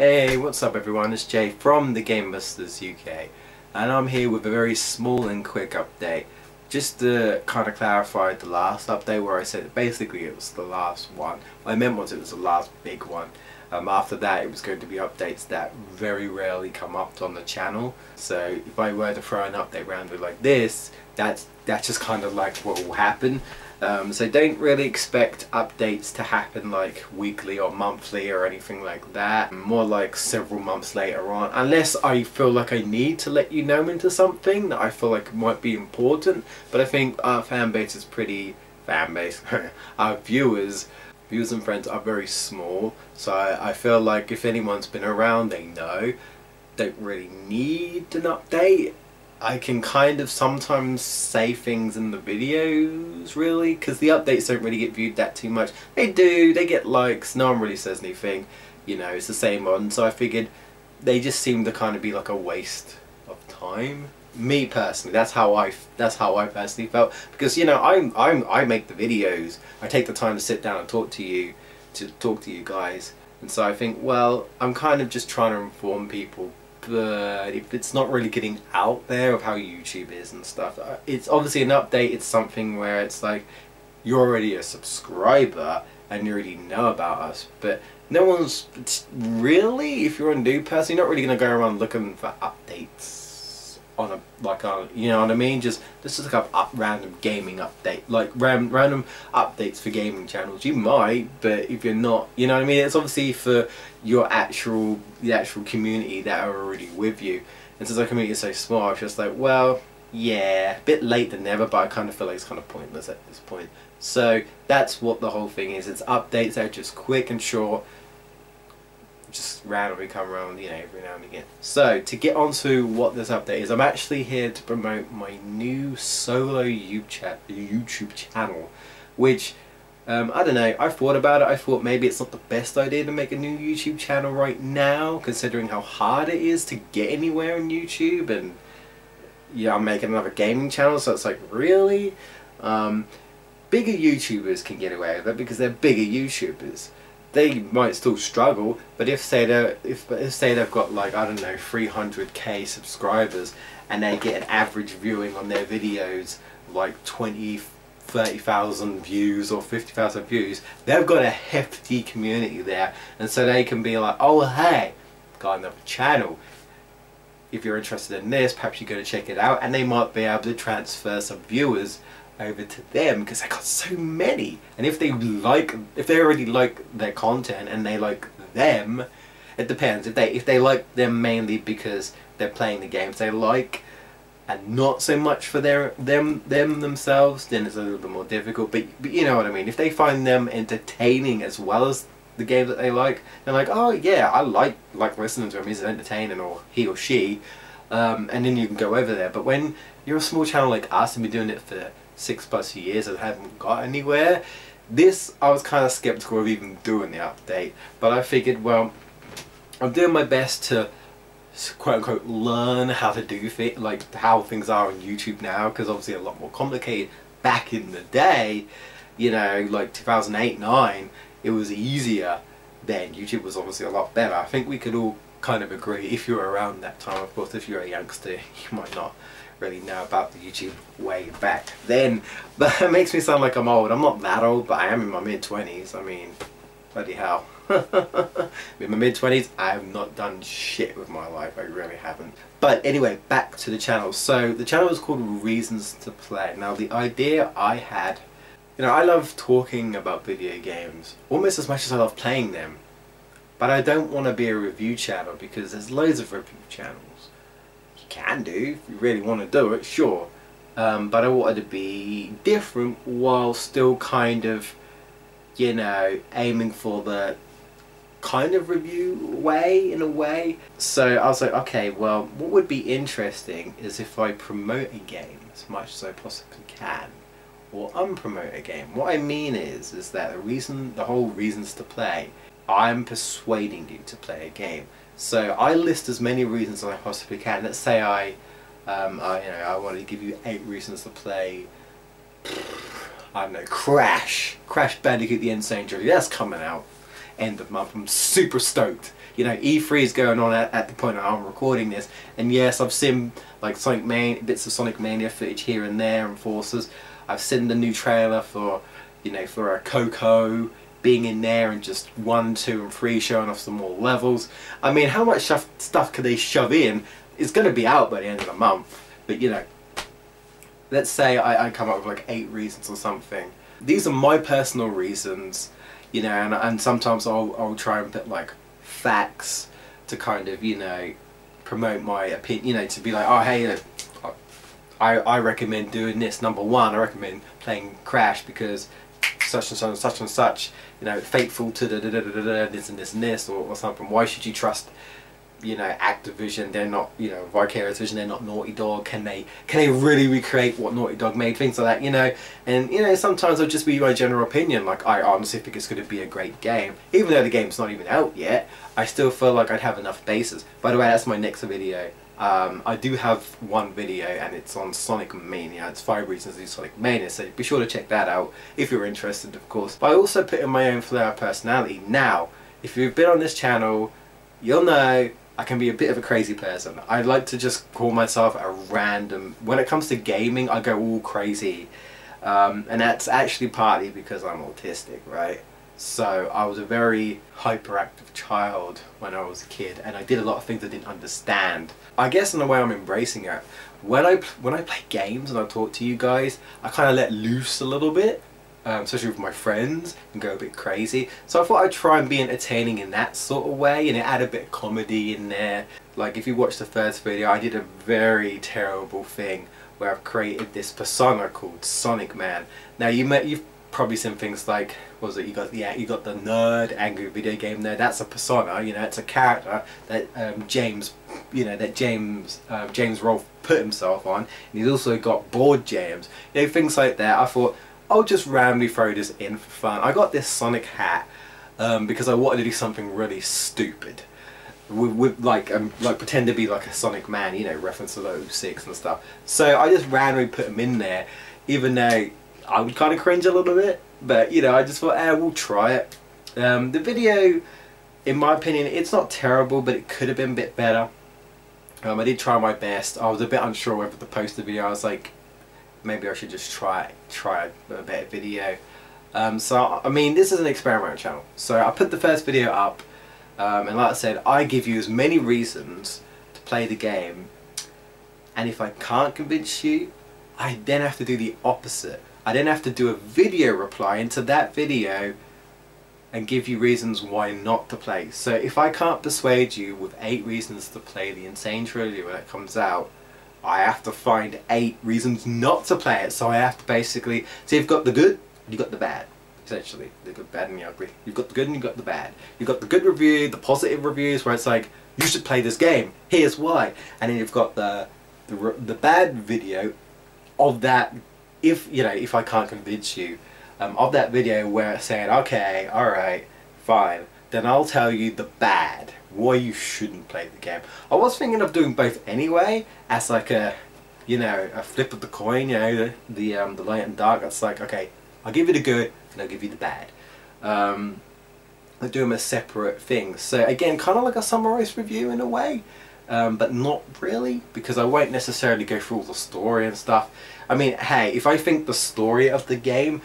Hey, what's up everyone? It's Jay from the Gamebusters UK, and I'm here with a very small and quick update. Just to kind of clarify the last update where I said that basically it was the last one. What I meant was it was the last big one. After that it was going to be updates that very rarely come up on the channel. So if I were to throw an update randomly like this, that's just kind of like what will happen. So don't really expect updates to happen like weekly or monthly or anything like that. More like several months later on, unless I feel like I need to let you know into something that I feel like might be important. But I think our fan base is pretty our viewers and friends are very small, so I feel like if anyone's been around, they know. Don't really need an update. I can kind of sometimes say things in the videos, really, because the updates don't really get viewed that too much. They do, they get likes, no one really says anything, you know, it's the same one, so I figured they just seem to kind of be like a waste of time. Me personally, that's how I personally felt, because you know, I make the videos, I take the time to sit down and talk to you guys, and so I think, well, I'm kind of just trying to inform people. But if it's not really getting out there of how YouTube is and stuff, it's obviously an update. It's something where it's like you're already a subscriber and you already know about us, but no one's really, if you're a new person, you're not really going to go around looking for updates on you know what I mean, just look up random gaming update, like random updates for gaming channels. You might, but if you're not, you know what I mean, it's obviously for the actual community that are already with you. And since our community is so small, I was just like, well, yeah, a bit late than never, but I kind of feel like it's kind of pointless at this point. So that's what the whole thing is. It's updates that are just quick and short, just randomly come around, you know, every now and again. So to get on to what this update is, I'm actually here to promote my new solo YouTube channel, which I don't know, I thought about it. I thought maybe it's not the best idea to make a new YouTube channel right now, considering how hard it is to get anywhere on YouTube. And yeah, I'm making another gaming channel, so it's like, really? Bigger YouTubers can get away with it because they're bigger YouTubers. They might still struggle, but if say they've got like, I don't know, 300k subscribers and they get an average viewing on their videos like 30,000 views or 50,000 views, they've got a hefty community there, and so they can be like, oh hey, got another channel, if you're interested in this, perhaps you go to check it out, and they might be able to transfer some viewers over to them because they got so many. And if they already like their content and they like them, it depends. If they like them mainly because they're playing the games they like, and not so much for them themselves, then it's a little bit more difficult. But you know what I mean. If they find them entertaining as well as the game that they like, they're like, oh yeah, I like listening to him. He's entertaining, or he or she, and then you can go over there. But when you're a small channel like us and been doing it for 6+ years and haven't got anywhere, I was kind of skeptical of even doing the update. But I figured, well, I'm doing my best to quote unquote learn how to do things, like how things are on YouTube now, because obviously a lot more complicated. Back in the day, you know, like 2008-9, it was easier then. YouTube was obviously a lot better. I think we could all kind of agree, if you were around that time. Of course, if you're a youngster, you might not really know about the YouTube way back then, but it makes me sound like I'm old. I'm not that old, but I am in my mid-20s. I mean, bloody hell. In my mid-20s, I have not done shit with my life. I really haven't. But anyway, back to the channel. So the channel is called Reasons to Play. Now the idea I had, you know, I love talking about video games almost as much as I love playing them, but I don't want to be a review channel because there's loads of review channels. You can do if you really want to do it, sure, but I wanted to be different while still kind of, you know, aiming for the kind of review way, in a way. So I was like, okay, well, what would be interesting is if I promote a game as much as I possibly can, or unpromote a game. What I mean is that the whole Reasons to Play, I'm persuading you to play a game. So I list as many reasons as I possibly can. Let's say I want to give you 8 reasons to play, I don't know, Crash Bandicoot the Insane Journey. That's coming out end of month. I'm super stoked. you know, E3 is going on at the point that I'm recording this, and yes, I've seen like bits of Sonic Mania footage here and there and Forces. I've seen the new trailer for, you know, for a Coco being in there and just 1, 2 and 3 showing off some more levels. I mean, how much stuff could they shove in? It's going to be out by the end of the month, but you know, let's say I come up with like 8 reasons or something. These are my personal reasons, you know, and sometimes I'll try and put like facts to kind of, you know, promote my opinion, you know, to be like, oh hey, I recommend doing this. Number 1, I recommend playing Crash because such and such and such and such, you know, faithful to this and this and this, or something. Why should you trust, you know, Activision? They're not, you know, Vicarious Vision, they're not Naughty Dog. Can they really recreate what Naughty Dog made? Things like that, you know. And you know, sometimes it'll just be my general opinion. Like, I honestly think it's going to be a great game, even though the game's not even out yet. I still feel like I'd have enough bases. By the way, that's my next video. I do have one video, and it's on Sonic Mania. It's 5 reasons to do Sonic Mania, so be sure to check that out if you're interested, of course. But I also put in my own flair of personality. Now, if you've been on this channel, you'll know I can be a bit of a crazy person. I like to just call myself a random... When it comes to gaming, I go all crazy. And that's actually partly because I'm autistic, right? So I was a very hyperactive child when I was a kid, and I did a lot of things I didn't understand. I guess in a way I'm embracing it. When I play games and I talk to you guys, I kind of let loose a little bit. Especially with my friends, and go a bit crazy. So I thought I'd try and be entertaining in that sort of way, and add a bit of comedy in there. Like if you watch the first video, I did a very terrible thing where I've created this persona called Sonic Man. Now you've probably seen things like, what was it? You got the nerd, angry video game nerd. That's a persona. You know, it's a character that James Rolfe put himself on. And he's also got Bored James. You know, things like that. I thought, I'll just randomly throw this in for fun. I got this Sonic hat because I wanted to do something really stupid. With like pretend to be like a Sonic Man, you know, reference to 06 and stuff. So I just randomly put him in there, even though I would kind of cringe a little bit. But you know, I just thought, we'll try it. The video, in my opinion, it's not terrible, but it could have been a bit better. I did try my best. I was a bit unsure whether to post the video. I was like, maybe I should just try a better video. So I mean, this is an experimental channel, so I put the first video up, and like I said, I give you as many reasons to play the game, and if I can't convince you, I then have to do the opposite. I then have to do a video reply into that video and give you reasons why not to play. So if I can't persuade you with 8 reasons to play the Insane Trilogy when it comes out, I have to find 8 reasons not to play it. So I have to basically, so you've got the good, you've got the bad, essentially. The good, bad and the ugly. You've got the good and you've got the bad. You've got the good review, the positive reviews where it's like, you should play this game, here's why. And then you've got the bad video of that, if I can't convince you, of that video where it's saying, okay, alright, fine, then I'll tell you the bad, why you shouldn't play the game. I was thinking of doing both anyway, as like a, you know, a flip of the coin, you know, the light and dark. It's like, okay, I'll give you the good and I'll give you the bad. I do them as separate things. So again, kind of like a summarized review in a way, but not really, because I won't necessarily go through all the story and stuff. I mean, hey, if I think the story of the game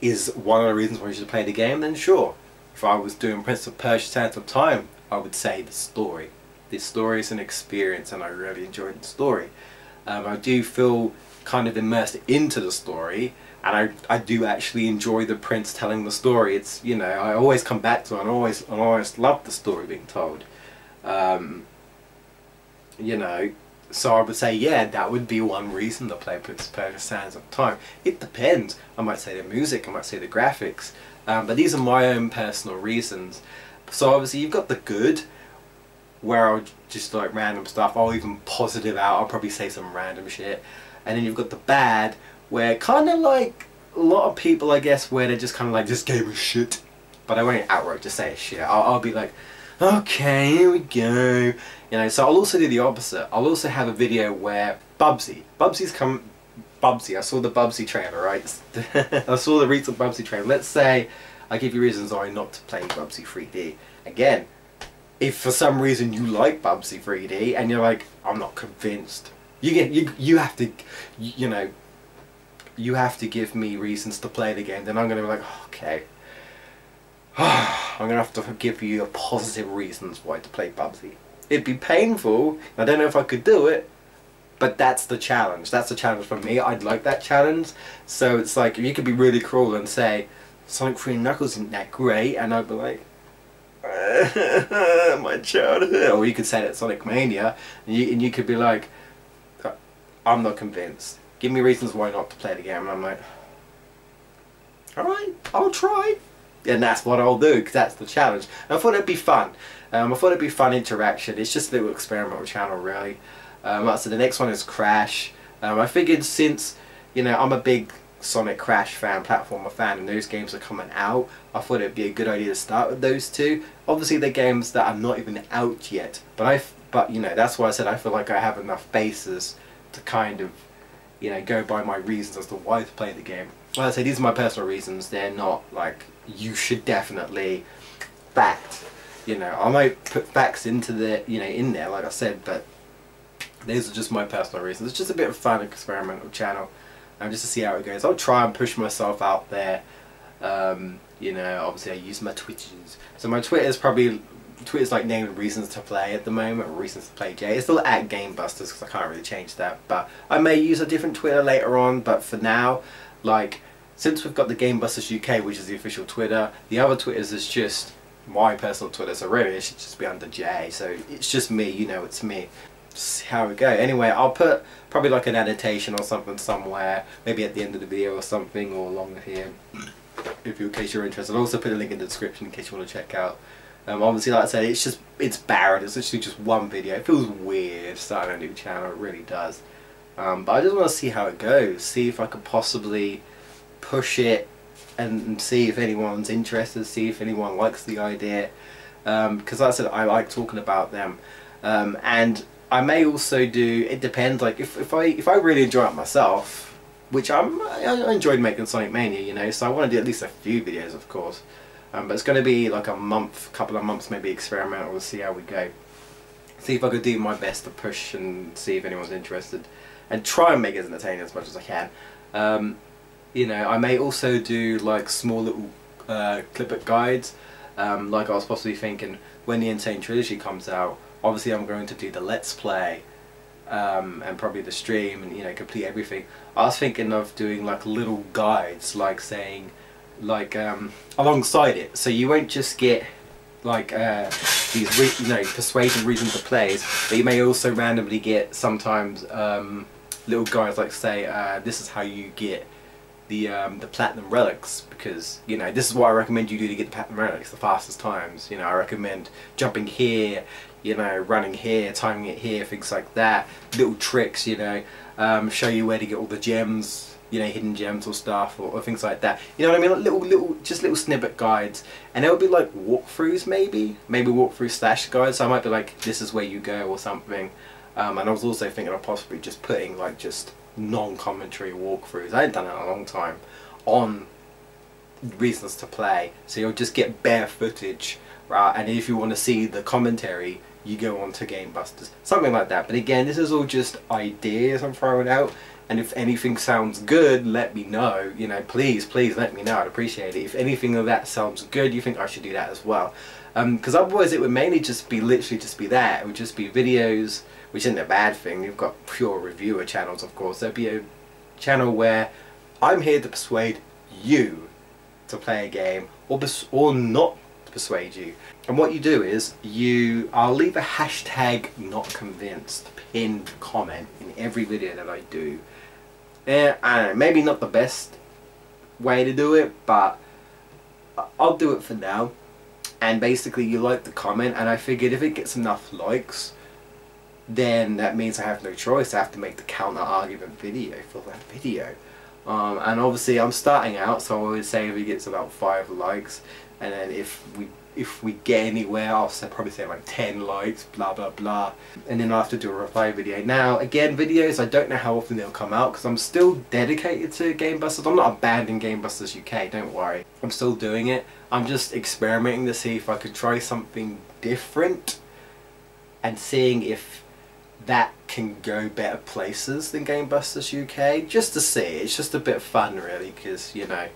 is one of the reasons why you should play the game, then sure. If I was doing Prince of Persia: Sands of Time, I would say the story. This story is an experience, and I really enjoyed the story. I do feel kind of immersed into the story, and I do actually enjoy the prince telling the story. It's, you know, I always come back to it, and I always love the story being told. You know, so I would say, yeah, that would be one reason to play Prince of Persia: Sands of Time. It depends. I might say the music, I might say the graphics, but these are my own personal reasons. So obviously you've got the good, where I'll just like random stuff, I'll even positive out, I'll probably say some random shit. And then you've got the bad, where kind of like a lot of people, I guess, where they're just kind of like, this game is shit. But I won't outright just say it's shit. I'll be like, okay, here we go. You know, so I'll also do the opposite. I'll also have a video where Bubsy, I saw the Bubsy trailer, right? I saw the recent Bubsy trailer. Let's say I give you reasons why not to play Bubsy 3D. Again, if for some reason you like Bubsy 3D and you're like, I'm not convinced, you have to, you know, you have to give me reasons to play the game. Then I'm gonna be like, okay, I'm gonna have to give you positive reasons why to play Bubsy. It'd be painful. I don't know if I could do it, but that's the challenge. That's the challenge for me. I'd like that challenge. So it's like, if you could be really cruel and say Sonic 3 Knuckles isn't that great, and I'd be like, my childhood. Or you could say that Sonic Mania, and you could be like, I'm not convinced. Give me reasons why not to play the game. And I'm like, alright, I'll try. And that's what I'll do, because that's the challenge. And I thought it'd be fun. I thought it'd be fun interaction. It's just a little experimental channel, really. So the next one is Crash. I figured, since, you know, I'm a big Sonic Crash fan, platformer fan, and those games are coming out, I thought it'd be a good idea to start with those two. Obviously they're games that are not even out yet, but you know, that's why I said I feel like I have enough bases to kind of, you know, go by my reasons as to why to play the game. Like I say, these are my personal reasons. They're not like, you should definitely fact. You know, I might put facts into the, you know, in there, like I said, but these are just my personal reasons. It's just a bit of a fun experimental channel, just to see how it goes. I'll try and push myself out there. You know, obviously I use my Twitters. So my Twitter's like named Reasons to Play at the moment, or Reasons to Play J. It's still at Gamebusters, because I can't really change that. But I may use a different Twitter later on, but for now, like, since we've got the Gamebusters UK, which is the official Twitter, the other Twitters is just my personal Twitter, so really it should just be under J. So it's just me, you know, it's me. Just see how we go. Anyway, I'll put probably like an annotation or something somewhere, maybe at the end of the video or something, or along here, if you, in case you're interested. I'll also put a link in the description in case you want to check out. Obviously, like I said, it's barren. It's literally just one video. It feels weird starting a new channel. It really does. But I just want to see how it goes. See if I could possibly push it and see if anyone's interested. See if anyone likes the idea. Because like I said, I like talking about them. And I may also do. It depends. Like if I really enjoy it myself, which I enjoyed making Sonic Mania, you know. So I want to do at least a few videos, of course. But it's going to be like a month, couple of months, maybe experimental. We'll see how we go. See if I could do my best to push and see if anyone's interested, and try and make it entertaining as much as I can. You know, I may also do like small little clip guides. Like I was possibly thinking, when the Insane Trilogy comes out, obviously I'm going to do the Let's Play, and probably the stream, and, you know, complete everything. I was thinking of doing like little guides, like saying, like alongside it, so you won't just get like these you know, persuasion reasons to plays, but you may also randomly get sometimes little guides, like say this is how you get the platinum relics, because, you know, this is what I recommend you do to get the platinum relics the fastest times. You know, I recommend jumping here, you know, running here, timing it here, things like that, little tricks, you know, show you where to get all the gems, you know, hidden gems or stuff, or things like that. You know what I mean? Like just little snippet guides, and it would be like walkthroughs, maybe walkthrough slash guides. So I might be like, this is where you go or something. And I was also thinking of possibly just putting like just non-commentary walkthroughs. I hadn't done it in a long time on Reasons to Play, so you'll just get bare footage, right? And if you want to see the commentary, you go on to Gamebusters, something like that. But again, this is all just ideas I'm throwing out. And if anything sounds good, let me know. You know, please let me know. I'd appreciate it. If anything of that sounds good, you think I should do that as well. Because otherwise it would mainly just be, literally just be that. It would just be videos, which isn't a bad thing. You've got pure reviewer channels, of course. There'd be a channel where I'm here to persuade you to play a game, or not persuade you. And what you do is, I'll leave a hashtag not convinced pinned comment in every video that I do. I don't know, maybe not the best way to do it, but I'll do it for now. And basically, you like the comment, and I figured if it gets enough likes, then that means I have no choice. I have to make the counter argument video for that video. And obviously I'm starting out, so I would say if it gets about 5 likes, and then if we if we get anywhere, I'll probably say like 10 likes, blah blah blah, and then I'll have to do a reply video. Now again, videos, I don't know how often they'll come out because I'm still dedicated to Game Busters. I'm not abandoning Game Busters UK, don't worry. I'm still doing it. I'm just experimenting to see if I could try something different and seeing if that can go better places than Game Busters UK, just to see. It's just a bit of fun really, because you know,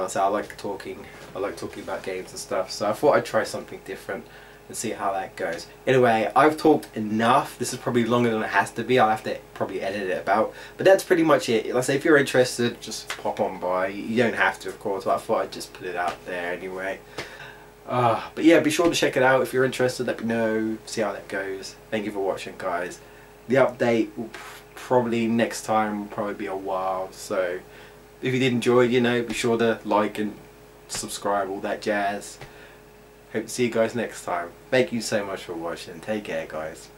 so I like talking about games and stuff, so I thought I'd try something different and see how that goes. Anyway, I've talked enough. This is probably longer than it has to be. I'll have to probably edit it about, but that's pretty much it. Let's say if you're interested, just pop on by. You don't have to, of course, but I thought I'd just put it out there anyway. But yeah, be sure to check it out if you're interested. Let me know, see how that goes. Thank you for watching, guys. The update will probably next time will probably be a while, so if you did enjoy, you know, be sure to like and subscribe, all that jazz. Hope to see you guys next time. Thank you so much for watching. Take care, guys.